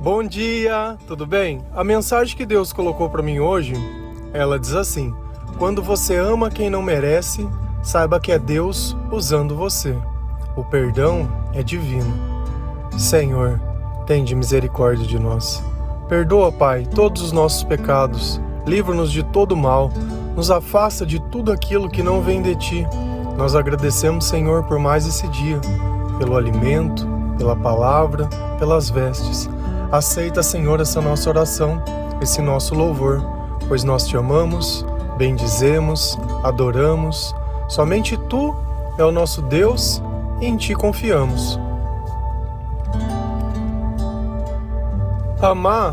Bom dia, tudo bem? A mensagem que Deus colocou para mim hoje, ela diz assim: quando você ama quem não merece, saiba que é Deus usando você. O perdão é divino. Senhor, tende misericórdia de nós. Perdoa, Pai, todos os nossos pecados. Livra-nos de todo mal. Nos afasta de tudo aquilo que não vem de Ti. Nós agradecemos, Senhor, por mais esse dia, pelo alimento, pela palavra, pelas vestes. Aceita, Senhor, essa nossa oração, esse nosso louvor, pois nós Te amamos, bendizemos, adoramos. Somente Tu é o nosso Deus e em Ti confiamos. Amar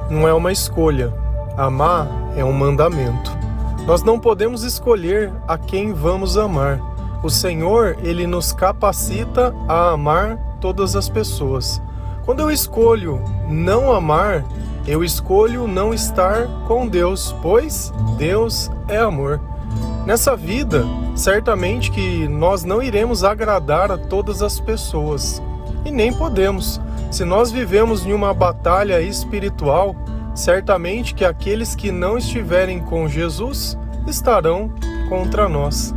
não é uma escolha, amar é um mandamento. Nós não podemos escolher a quem vamos amar. O Senhor, Ele nos capacita a amar todas as pessoas. Quando eu escolho não amar, eu escolho não estar com Deus, pois Deus é amor. Nessa vida, certamente que nós não iremos agradar a todas as pessoas, e nem podemos. Se nós vivemos em uma batalha espiritual, certamente que aqueles que não estiverem com Jesus estarão contra nós.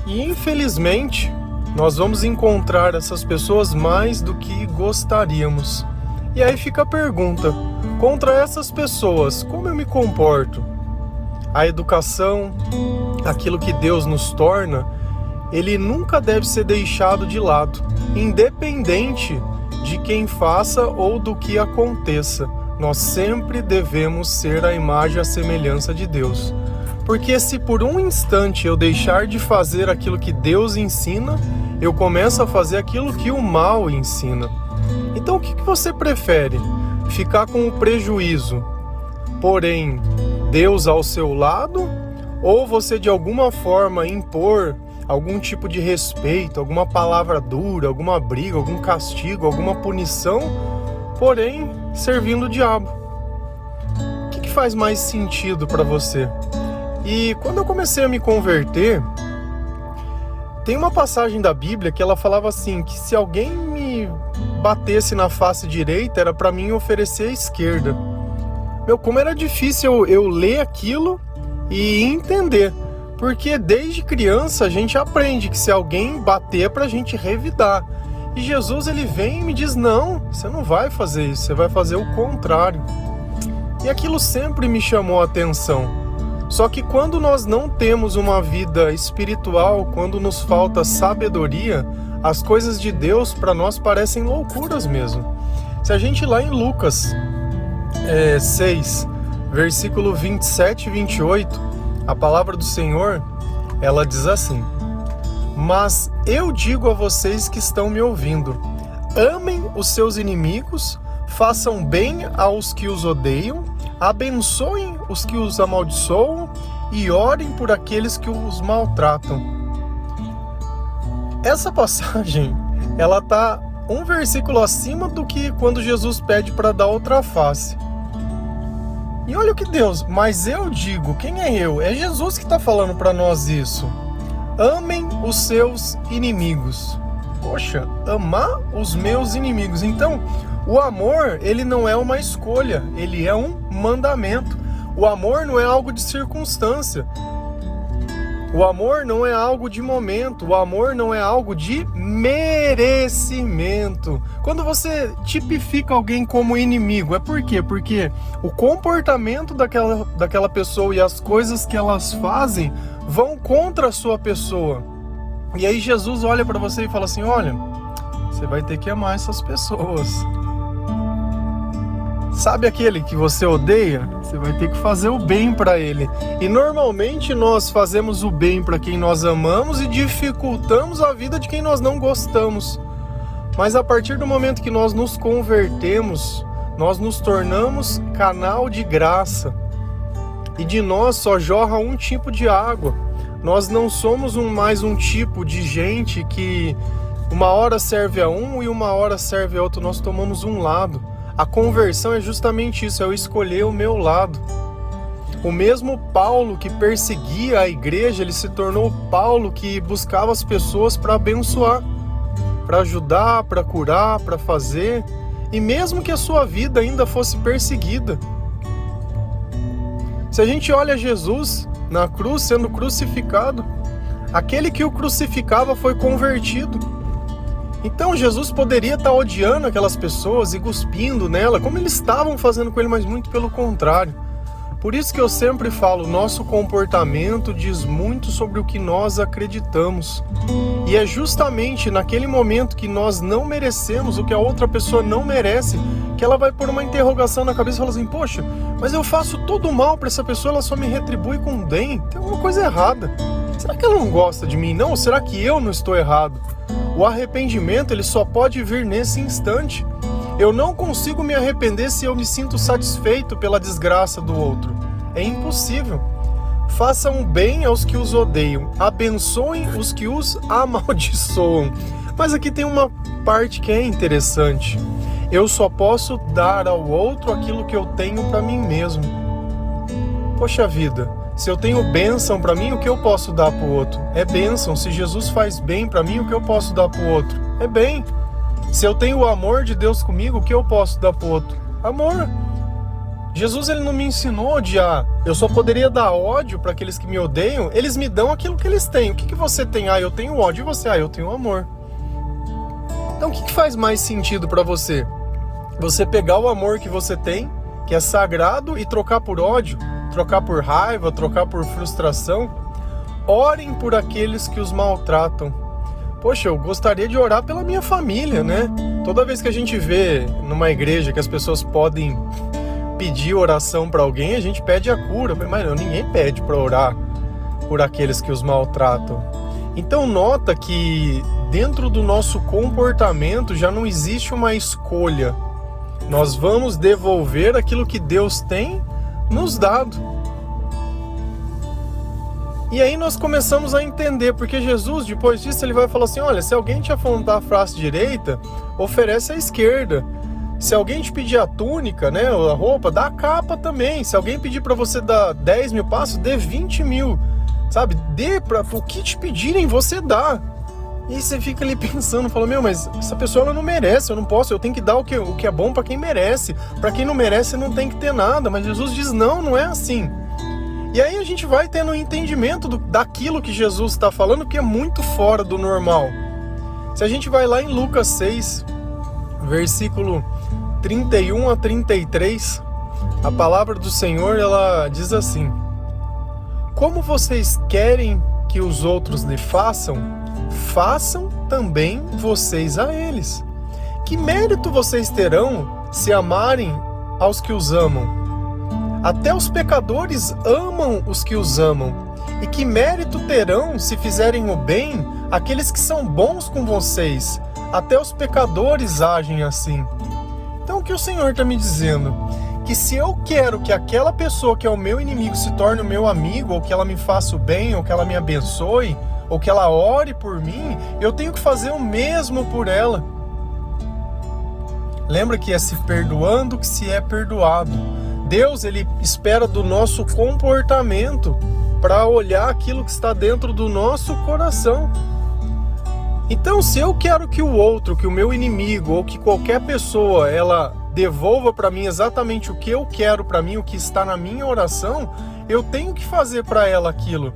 E infelizmente, nós vamos encontrar essas pessoas mais do que gostaríamos. E aí fica a pergunta: contra essas pessoas, como eu me comporto? A educação, aquilo que Deus nos torna, ele nunca deve ser deixado de lado, independente de quem faça ou do que aconteça. Nós sempre devemos ser a imagem e a semelhança de Deus. Porque se por um instante eu deixar de fazer aquilo que Deus ensina, eu começo a fazer aquilo que o mal ensina. Então o que você prefere? Ficar com o prejuízo, porém Deus ao seu lado? Ou você de alguma forma impor algum tipo de respeito, alguma palavra dura, alguma briga, algum castigo, alguma punição, porém servindo o diabo? O que faz mais sentido para você? E quando eu comecei a me converter, tem uma passagem da Bíblia que ela falava assim, que se alguém me batesse na face direita, era para mim oferecer a esquerda. Como era difícil eu ler aquilo e entender. Porque desde criança a gente aprende que se alguém bater é pra gente revidar. E Jesus, ele vem e me diz: não, você não vai fazer isso, você vai fazer o contrário. E aquilo sempre me chamou a atenção. Só que quando nós não temos uma vida espiritual, quando nos falta sabedoria, as coisas de Deus para nós parecem loucuras mesmo. Se a gente ir lá em Lucas 6, versículo 27 e 28, a palavra do Senhor, ela diz assim: mas eu digo a vocês que estão me ouvindo, amem os seus inimigos, façam bem aos que os odeiam, abençoem os que os amaldiçoam e orem por aqueles que os maltratam. Essa passagem, ela está um versículo acima do que quando Jesus pede para dar outra face. E olha o que Deus, mas eu digo, quem é eu? É Jesus que está falando para nós isso. Amem os seus inimigos. Poxa, amar os meus inimigos. Então, o amor, ele não é uma escolha, ele é um mandamento. O amor não é algo de circunstância. O amor não é algo de momento. O amor não é algo de merecimento. Quando você tipifica alguém como inimigo, é por quê? Porque o comportamento daquela pessoa e as coisas que elas fazem vão contra a sua pessoa. E aí Jesus olha para você e fala assim: olha, você vai ter que amar essas pessoas. Sabe aquele que você odeia? Você vai ter que fazer o bem para ele. E normalmente nós fazemos o bem para quem nós amamos e dificultamos a vida de quem nós não gostamos. Mas a partir do momento que nós nos convertemos, nós nos tornamos canal de graça. E de nós só jorra um tipo de água. Nós não somos mais um tipo de gente que uma hora serve a um e uma hora serve a outro. Nós tomamos um lado. A conversão é justamente isso, é eu escolher o meu lado. O mesmo Paulo que perseguia a igreja, ele se tornou Paulo que buscava as pessoas para abençoar, para ajudar, para curar, para fazer. e mesmo que a sua vida ainda fosse perseguida. Se a gente olha Jesus na cruz sendo crucificado, aquele que o crucificava foi convertido. Então Jesus poderia estar odiando aquelas pessoas e cuspindo nela, como eles estavam fazendo com ele, mas muito pelo contrário. Por isso que eu sempre falo, nosso comportamento diz muito sobre o que nós acreditamos. E é justamente naquele momento que nós não merecemos o que a outra pessoa não merece, que ela vai pôr uma interrogação na cabeça e fala assim, poxa, mas eu faço todo mal para essa pessoa, ela só me retribui com bem, tem alguma coisa errada. Será que ela não gosta de mim? Não, será que eu não estou errado? O arrependimento, ele só pode vir nesse instante. Eu não consigo me arrepender se eu me sinto satisfeito pela desgraça do outro. É impossível. Façam bem aos que os odeiam, abençoem os que os amaldiçoam. Mas aqui tem uma parte que é interessante. Eu só posso dar ao outro aquilo que eu tenho para mim mesmo. Poxa vida, se eu tenho bênção para mim, o que eu posso dar para o outro? É bênção. Se Jesus faz bem para mim, o que eu posso dar para o outro? É bem. Se eu tenho o amor de Deus comigo, o que eu posso dar para o outro? Amor. Jesus, ele não me ensinou a odiar. Eu só poderia dar ódio para aqueles que me odeiam. Eles me dão aquilo que eles têm. O que você tem? Ah, eu tenho ódio. E você? Ah, eu tenho amor. Então, o que faz mais sentido para você? Você pegar o amor que você tem, que é sagrado, e trocar por ódio, trocar por raiva, trocar por frustração? Orem por aqueles que os maltratam. Poxa, eu gostaria de orar pela minha família, né? Toda vez que a gente vê numa igreja que as pessoas podem pedir oração para alguém, a gente pede a cura. Mas não, ninguém pede para orar por aqueles que os maltratam. Então nota que dentro do nosso comportamento já não existe uma escolha. Nós vamos devolver aquilo que Deus tem nos dado. E aí nós começamos a entender, porque Jesus, depois disso, ele vai falar assim, olha, se alguém te afrontar a face direita, oferece a esquerda. Se alguém te pedir a túnica, né, a roupa, dá a capa também. Se alguém pedir para você dar 10 mil passos, dê 20 mil. Sabe, dê para o que te pedirem, você dá. E aí você fica ali pensando, fala, meu, mas essa pessoa ela não merece, eu não posso, eu tenho que dar o que é bom para quem merece. Para quem não merece não tem que ter nada. Mas Jesus diz, não é assim. E aí a gente vai tendo um entendimento daquilo que Jesus está falando, que é muito fora do normal. Se a gente vai lá em Lucas 6, versículo 31 a 33, a palavra do Senhor, ela diz assim: como vocês querem que os outros lhe façam, façam também vocês a eles. Que mérito vocês terão se amarem aos que os amam? Até os pecadores amam os que os amam. E que mérito terão se fizerem o bem aqueles que são bons com vocês? Até os pecadores agem assim. Então o que o Senhor está me dizendo? Que se eu quero que aquela pessoa que é o meu inimigo se torne o meu amigo, ou que ela me faça o bem, ou que ela me abençoe, ou que ela ore por mim, eu tenho que fazer o mesmo por ela. Lembra que é se perdoando que se é perdoado. Deus, ele espera do nosso comportamento para olhar aquilo que está dentro do nosso coração. Então, se eu quero que o outro, que o meu inimigo, ou que qualquer pessoa, ela devolva para mim exatamente o que eu quero para mim, o que está na minha oração, eu tenho que fazer para ela aquilo.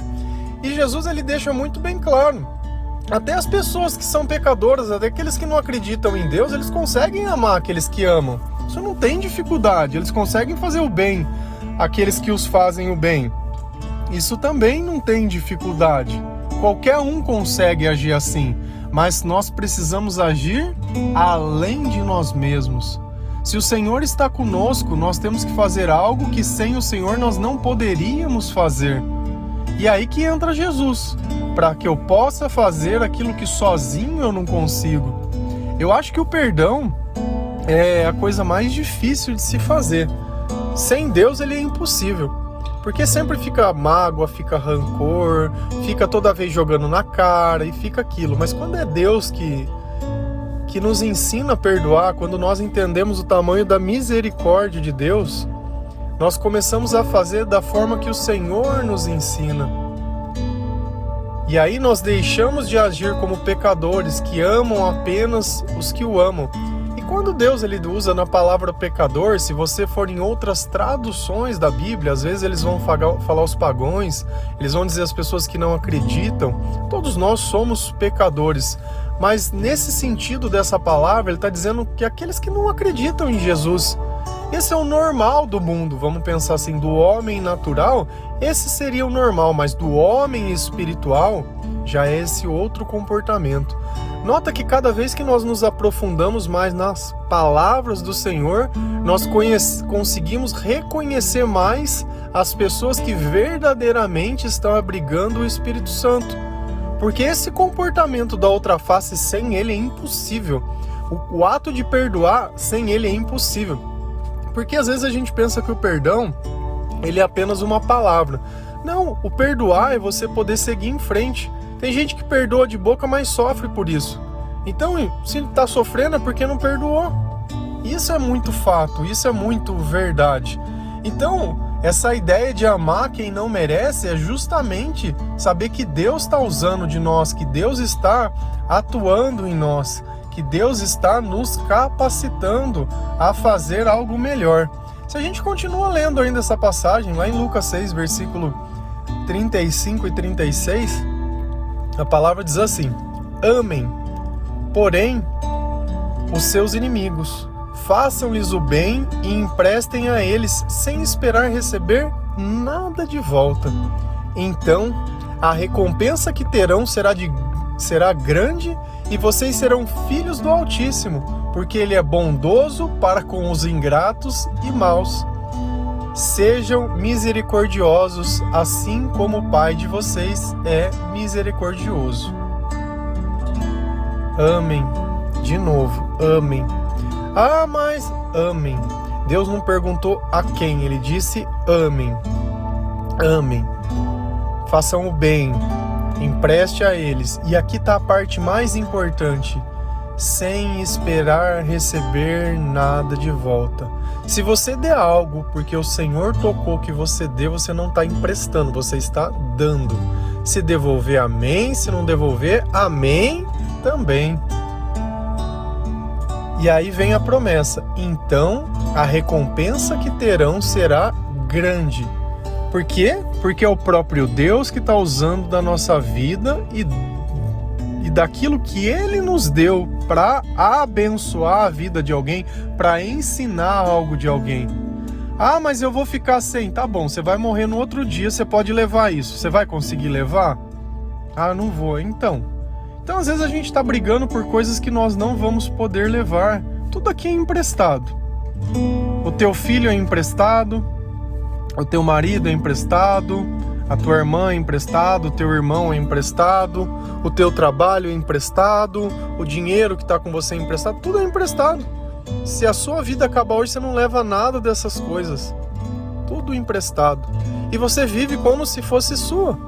E Jesus, ele deixa muito bem claro. Até as pessoas que são pecadoras, até aqueles que não acreditam em Deus, eles conseguem amar aqueles que amam. Isso não tem dificuldade, eles conseguem fazer o bem àqueles que os fazem o bem. Isso também não tem dificuldade. Qualquer um consegue agir assim, mas nós precisamos agir além de nós mesmos. Se o Senhor está conosco, nós temos que fazer algo que sem o Senhor nós não poderíamos fazer. E aí que entra Jesus, para que eu possa fazer aquilo que sozinho eu não consigo. Eu acho que o perdão é a coisa mais difícil de se fazer. Sem Deus ele é impossível, porque sempre fica mágoa, fica rancor, fica toda vez jogando na cara e fica aquilo. Mas quando é Deus que nos ensina a perdoar, quando nós entendemos o tamanho da misericórdia de Deus, nós começamos a fazer da forma que o Senhor nos ensina. E aí nós deixamos de agir como pecadores que amam apenas os que o amam. quando Deus ele usa na palavra pecador, se você for em outras traduções da Bíblia, às vezes eles vão falar os pagãos, eles vão dizer as pessoas que não acreditam. Todos nós somos pecadores, mas nesse sentido dessa palavra, ele está dizendo que aqueles que não acreditam em Jesus, esse é o normal do mundo, vamos pensar assim, do homem natural, esse seria o normal, mas do homem espiritual, já é esse outro comportamento. Nota que cada vez que nós nos aprofundamos mais nas palavras do Senhor, nós conseguimos reconhecer mais as pessoas que verdadeiramente estão abrigando o Espírito Santo. Porque esse comportamento da outra face sem ele é impossível. O ato de perdoar sem ele é impossível. Porque às vezes a gente pensa que o perdão ele é apenas uma palavra. Não, o perdoar é você poder seguir em frente. Tem gente que perdoa de boca, mas sofre por isso. Então, se ele está sofrendo é porque não perdoou. Isso é muito fato, isso é muito verdade. Então, essa ideia de amar quem não merece é justamente saber que Deus está usando de nós, que Deus está atuando em nós, que Deus está nos capacitando a fazer algo melhor. Se a gente continua lendo ainda essa passagem, lá em Lucas 6, versículo 35 e 36, a palavra diz assim: amem, porém, os seus inimigos, façam-lhes o bem e emprestem a eles sem esperar receber nada de volta. Então, a recompensa que terão será grande e vocês serão filhos do Altíssimo, porque Ele é bondoso para com os ingratos e maus. Sejam misericordiosos, assim como o Pai de vocês é misericordioso. Amem, de novo, amem. Ah, mas amem. Deus não perguntou a quem, Ele disse amem. Amem. Façam o bem, empreste a eles. E aqui está a parte mais importante: sem esperar receber nada de volta. Se você der algo porque o Senhor tocou que você dê, você não está emprestando, você está dando. Se devolver, amém. Se não devolver, amém também. E aí vem a promessa: então a recompensa que terão será grande. Por quê? Porque é o próprio Deus que está usando da nossa vida e daquilo que Ele nos deu para abençoar a vida de alguém, para ensinar algo de alguém. Ah, mas eu vou ficar sem. Tá bom, você vai morrer no outro dia, você pode levar isso. Você vai conseguir levar? Ah, não vou. Então, às vezes a gente está brigando por coisas que nós não vamos poder levar. Tudo aqui é emprestado. O teu filho é emprestado, o teu marido é emprestado, a tua irmã é emprestado, o teu irmão é emprestado, o teu trabalho é emprestado, o dinheiro que está com você é emprestado, tudo é emprestado. Se a sua vida acabar hoje, você não leva nada dessas coisas. Tudo emprestado. E você vive como se fosse sua.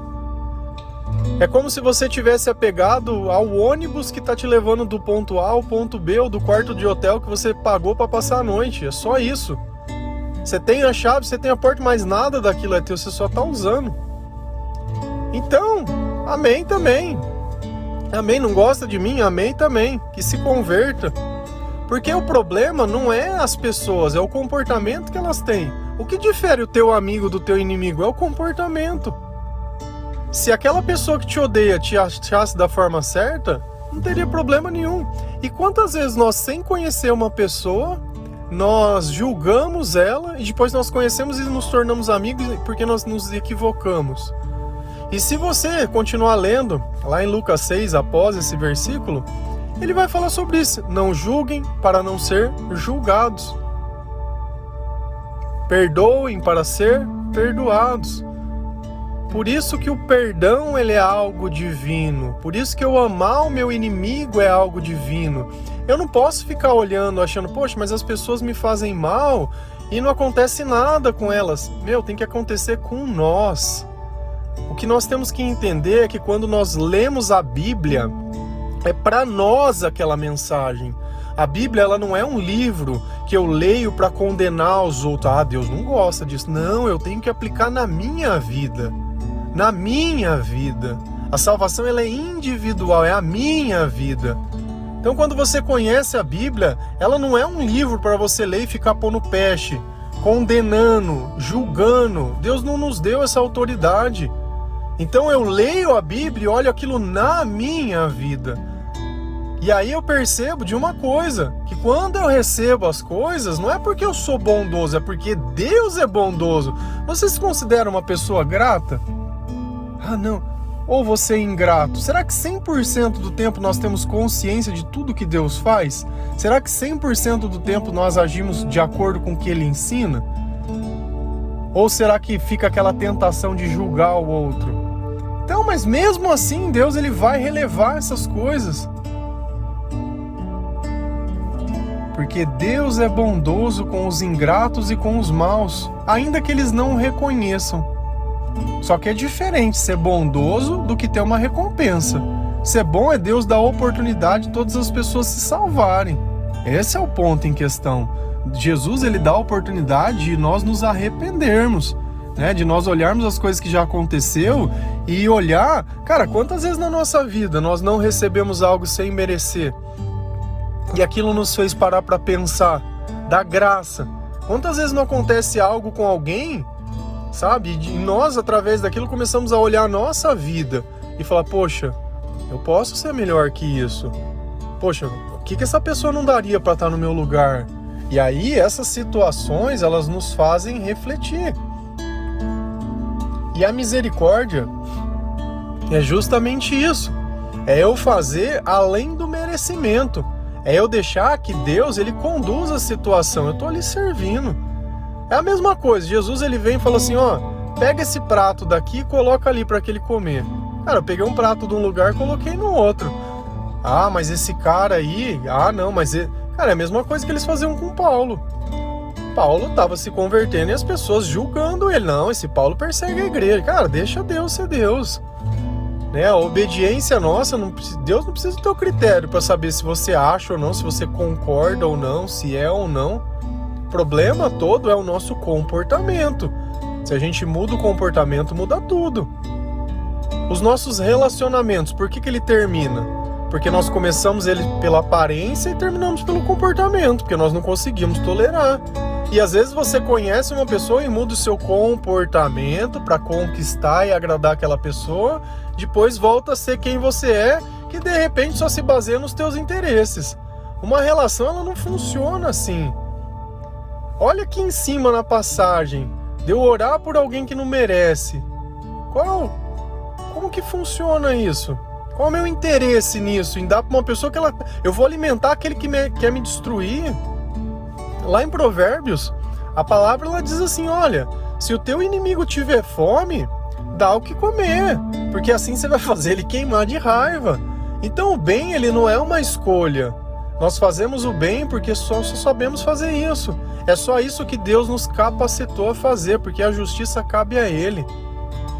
É como se você tivesse apegado ao ônibus que está te levando do ponto A ao ponto B, ou do quarto de hotel que você pagou para passar a noite. É só isso. Você tem a chave, você tem a porta, mas nada daquilo é teu, você só está usando. Então, amém também. Amém, não gosta de mim? Amém também. Que se converta. Porque o problema não é as pessoas, é o comportamento que elas têm. O que difere o teu amigo do teu inimigo é o comportamento. Se aquela pessoa que te odeia te achasse da forma certa, não teria problema nenhum. E quantas vezes nós, sem conhecer uma pessoa, nós julgamos ela e depois nós conhecemos e nos tornamos amigos porque nós nos equivocamos. E se você continuar lendo, lá em Lucas 6, após esse versículo, ele vai falar sobre isso. Não julguem para não ser julgados. Perdoem para ser perdoados. Por isso que o perdão ele é algo divino. Por isso que eu amar o meu inimigo é algo divino. Eu não posso ficar olhando, achando, poxa, mas as pessoas me fazem mal e não acontece nada com elas. Tem que acontecer com nós. O que nós temos que entender é que quando nós lemos a Bíblia, é para nós aquela mensagem. A Bíblia ela não é um livro que eu leio para condenar os outros. Ah, Deus não gosta disso. Não, eu tenho que aplicar na minha vida. Na minha vida. A salvação ela é individual, é a minha vida. Então, quando você conhece a Bíblia, ela não é um livro para você ler e ficar pondo peste, condenando, julgando. Deus não nos deu essa autoridade. Então eu leio a Bíblia e olho aquilo na minha vida. E aí eu percebo de uma coisa, que quando eu recebo as coisas, não é porque eu sou bondoso, é porque Deus é bondoso. Você se considera uma pessoa grata? Ah, não. Ou você é ingrato? Será que 100% do tempo nós temos consciência de tudo que Deus faz? Será que 100% do tempo nós agimos de acordo com o que Ele ensina? Ou será que fica aquela tentação de julgar o outro? Então, mas mesmo assim, Deus ele vai relevar essas coisas. Porque Deus é bondoso com os ingratos e com os maus, ainda que eles não o reconheçam. Só que é diferente ser bondoso do que ter uma recompensa. Ser bom é Deus dar oportunidade de todas as pessoas se salvarem. Esse é o ponto em questão. Jesus ele dá a oportunidade de nós nos arrependermos, né? De nós olharmos as coisas que já aconteceu e olhar, cara, quantas vezes na nossa vida nós não recebemos algo sem merecer? E aquilo nos fez parar para pensar, da graça. Quantas vezes não acontece algo com alguém, sabe? E nós, através daquilo, começamos a olhar a nossa vida e falar, poxa, eu posso ser melhor que isso. Poxa, o que essa pessoa não daria para estar no meu lugar? E aí, essas situações, elas nos fazem refletir. E a misericórdia é justamente isso. É eu fazer além do merecimento. É eu deixar que Deus, ele conduza a situação. Eu estou ali servindo. É a mesma coisa, Jesus ele vem e fala assim, ó, pega esse prato daqui e coloca ali para que ele comer. Cara, eu peguei um prato de um lugar e coloquei no outro. Ah, mas esse cara aí, não, mas... Cara, é a mesma coisa que eles faziam com Paulo. Paulo estava se convertendo e as pessoas julgando ele. Não, esse Paulo persegue a igreja. Cara, deixa Deus ser Deus. Né? A obediência nossa, Deus não precisa do teu critério para saber se você acha ou não, se você concorda ou não, se é ou não. O problema todo é o nosso comportamento. Se a gente muda o comportamento, muda tudo. Os nossos relacionamentos, por que ele termina? Porque nós começamos ele pela aparência e terminamos pelo comportamento, porque nós não conseguimos tolerar. E às vezes você conhece uma pessoa e muda o seu comportamento para conquistar e agradar aquela pessoa, depois volta a ser quem você é, que de repente só se baseia nos teus interesses. Uma relação ela não funciona assim. Olha aqui em cima na passagem, de eu orar por alguém que não merece. Como que funciona isso? Qual é o meu interesse nisso? Em dar para uma pessoa que eu vou alimentar aquele que quer me destruir? Lá em Provérbios, a palavra ela diz assim, olha, se o teu inimigo tiver fome, dá o que comer, porque assim você vai fazer ele queimar de raiva. Então o bem ele não é uma escolha. Nós fazemos o bem porque só sabemos fazer isso. É só isso que Deus nos capacitou a fazer, porque a justiça cabe a Ele.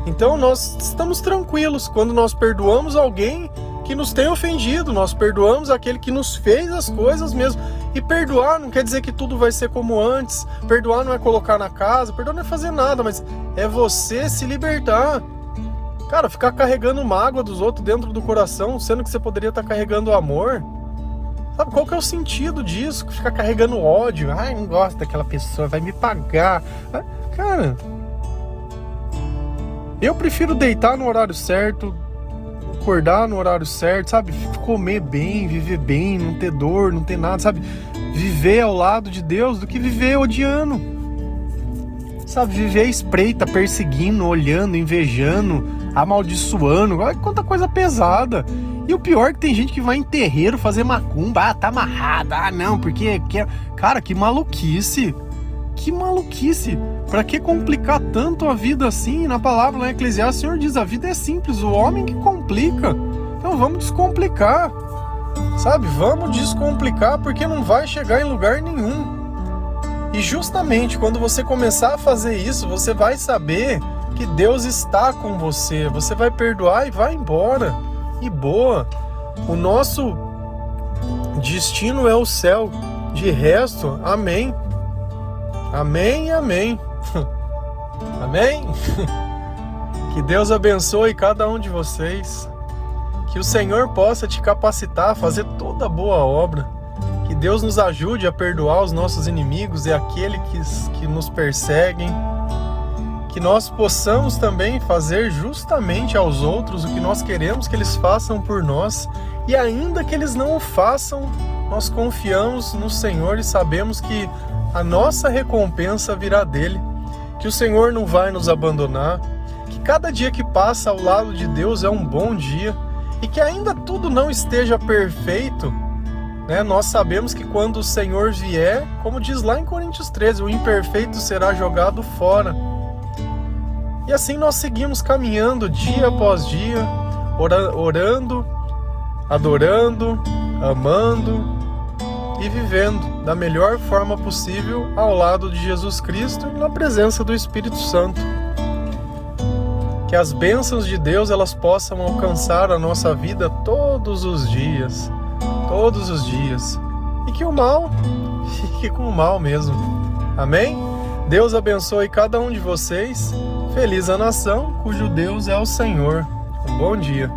Então nós estamos tranquilos quando nós perdoamos alguém que nos tem ofendido, nós perdoamos aquele que nos fez as coisas mesmo. E perdoar não quer dizer que tudo vai ser como antes, perdoar não é colocar na casa, perdoar não é fazer nada, mas é você se libertar. Cara, ficar carregando mágoa dos outros dentro do coração, sendo que você poderia estar carregando amor. Sabe qual que é o sentido disso? Ficar carregando ódio. Ai, não gosto daquela pessoa, vai me pagar. Cara, eu prefiro deitar no horário certo, acordar no horário certo, sabe? Comer bem, viver bem, não ter dor, não ter nada, sabe? Viver ao lado de Deus do que viver odiando. Sabe? Viver espreita, perseguindo, olhando, invejando, amaldiçoando. Olha quanta coisa pesada. E o pior é que tem gente que vai em terreiro fazer macumba. Tá amarrada. Não, porque... Cara, que maluquice. Que maluquice. Pra que complicar tanto a vida assim? Na palavra lá em Eclesiastes, o Senhor diz, a vida é simples, o homem que complica. Então vamos descomplicar. Sabe? Vamos descomplicar porque não vai chegar em lugar nenhum. E justamente quando você começar a fazer isso, você vai saber que Deus está com você. Você vai perdoar e vai embora. E boa, o nosso destino é o céu. De resto, amém. Amém e amém. Amém? Que Deus abençoe cada um de vocês. Que o Senhor possa te capacitar a fazer toda boa obra. Que Deus nos ajude a perdoar os nossos inimigos e aqueles que nos perseguem. Que nós possamos também fazer justamente aos outros o que nós queremos que eles façam por nós. E ainda que eles não o façam, nós confiamos no Senhor e sabemos que a nossa recompensa virá dele. Que o Senhor não vai nos abandonar. Que cada dia que passa ao lado de Deus é um bom dia. E que ainda tudo não esteja perfeito, né? Nós sabemos que quando o Senhor vier, como diz lá em Coríntios 13, o imperfeito será jogado fora. E assim nós seguimos caminhando dia após dia, orando, adorando, amando e vivendo da melhor forma possível ao lado de Jesus Cristo e na presença do Espírito Santo. Que as bênçãos de Deus elas possam alcançar a nossa vida todos os dias, e que o mal fique com o mal mesmo. Amém? Deus abençoe cada um de vocês. Feliz a nação cujo Deus é o Senhor. Um bom dia.